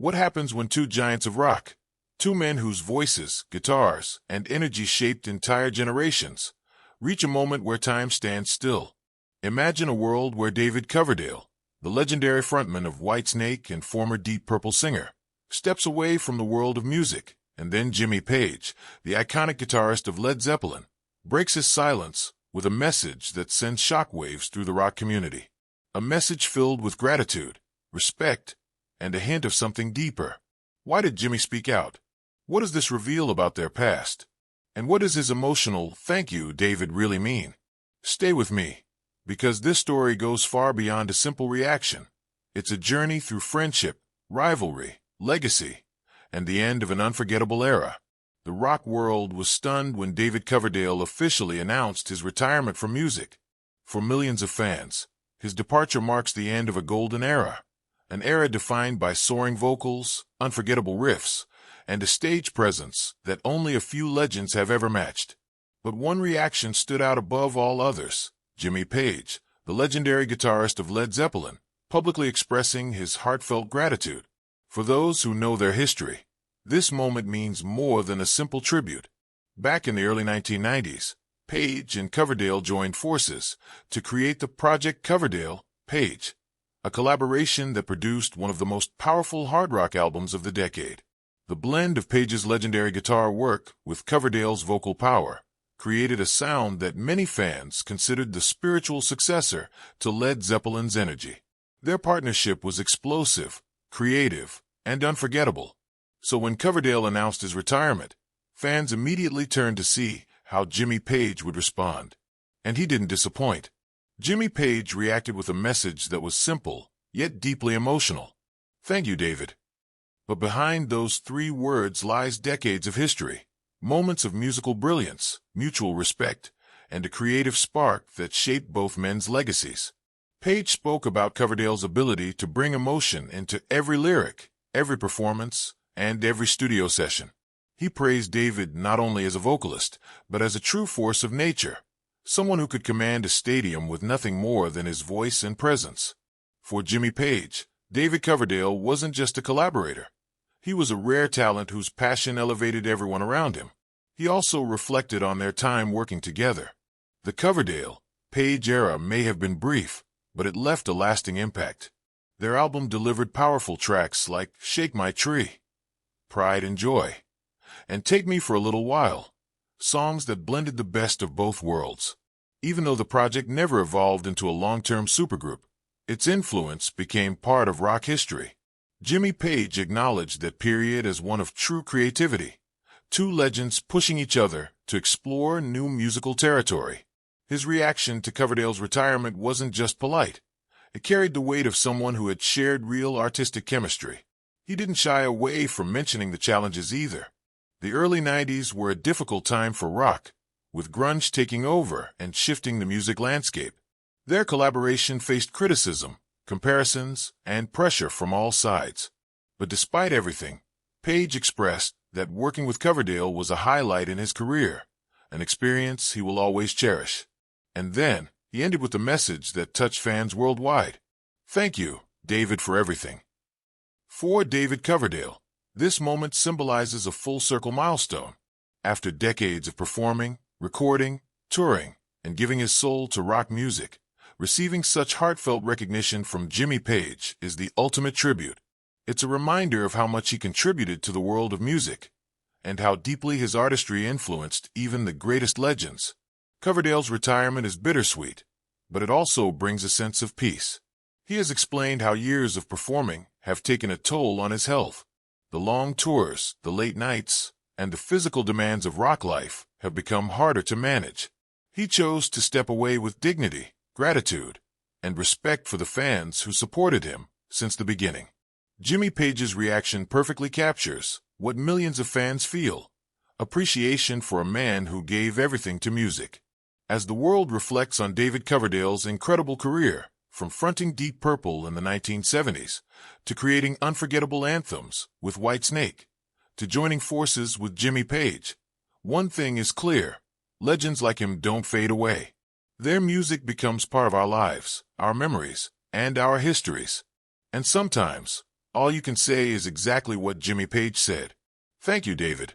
What happens when two giants of rock, two men whose voices, guitars, and energy shaped entire generations, reach a moment where time stands still? Imagine a world where David Coverdale, the legendary frontman of Whitesnake and former Deep Purple singer, steps away from the world of music, and then Jimmy Page, the iconic guitarist of Led Zeppelin, breaks his silence with a message that sends shockwaves through the rock community. A message filled with gratitude, respect, and a hint of something deeper. Why did Jimmy speak out? What does this reveal about their past? And what does his emotional "thank you, David" really mean? Stay with me, because this story goes far beyond a simple reaction. It's a journey through friendship, rivalry, legacy, and the end of an unforgettable era. The rock world was stunned when David Coverdale officially announced his retirement from music. For millions of fans, his departure marks the end of a golden era, an era defined by soaring vocals, unforgettable riffs, and a stage presence that only a few legends have ever matched. But one reaction stood out above all others: Jimmy Page, the legendary guitarist of Led Zeppelin, publicly expressing his heartfelt gratitude. For those who know their history, this moment means more than a simple tribute. Back in the early 1990s, Page and Coverdale joined forces to create the Project Coverdale-Page, a collaboration that produced one of the most powerful hard rock albums of the decade. The blend of Page's legendary guitar work with Coverdale's vocal power created a sound that many fans considered the spiritual successor to Led Zeppelin's energy. Their partnership was explosive, creative, and unforgettable. So when Coverdale announced his retirement, fans immediately turned to see how Jimmy Page would respond. And he didn't disappoint. Jimmy Page reacted with a message that was simple, yet deeply emotional. "Thank you, David." But behind those 3 words lies decades of history, moments of musical brilliance, mutual respect, and a creative spark that shaped both men's legacies. Page spoke about Coverdale's ability to bring emotion into every lyric, every performance, and every studio session. He praised David not only as a vocalist, but as a true force of nature, someone who could command a stadium with nothing more than his voice and presence. For Jimmy Page, David Coverdale wasn't just a collaborator. He was a rare talent whose passion elevated everyone around him. He also reflected on their time working together. The Coverdale-Page era may have been brief, but it left a lasting impact. Their album delivered powerful tracks like "Shake My Tree," "Pride and Joy," and "Take Me for a Little While," songs that blended the best of both worlds. Even though the project never evolved into a long-term supergroup, its influence became part of rock history. Jimmy Page acknowledged that period as one of true creativity, 2 legends pushing each other to explore new musical territory. His reaction to Coverdale's retirement wasn't just polite. It carried the weight of someone who had shared real artistic chemistry. He didn't shy away from mentioning the challenges either. The early 90s were a difficult time for rock, with grunge taking over and shifting the music landscape. Their collaboration faced criticism, comparisons, and pressure from all sides. But despite everything, Page expressed that working with Coverdale was a highlight in his career, an experience he will always cherish. And then, he ended with a message that touched fans worldwide. "Thank you, David, for everything." For David Coverdale, this moment symbolizes a full-circle milestone. After decades of performing, recording, touring, and giving his soul to rock music, receiving such heartfelt recognition from Jimmy Page is the ultimate tribute. It's a reminder of how much he contributed to the world of music, and how deeply his artistry influenced even the greatest legends. Coverdale's retirement is bittersweet, but it also brings a sense of peace. He has explained how years of performing have taken a toll on his health. The long tours, the late nights, and the physical demands of rock life have become harder to manage. He chose to step away with dignity, gratitude, and respect for the fans who supported him since the beginning. Jimmy Page's reaction perfectly captures what millions of fans feel: appreciation for a man who gave everything to music. As the world reflects on David Coverdale's incredible career, from fronting Deep Purple in the 1970s, to creating unforgettable anthems with Whitesnake, to joining forces with Jimmy Page, one thing is clear: legends like him don't fade away. Their music becomes part of our lives, our memories, and our histories. And sometimes, All you can say is exactly what Jimmy Page said. Thank you, David.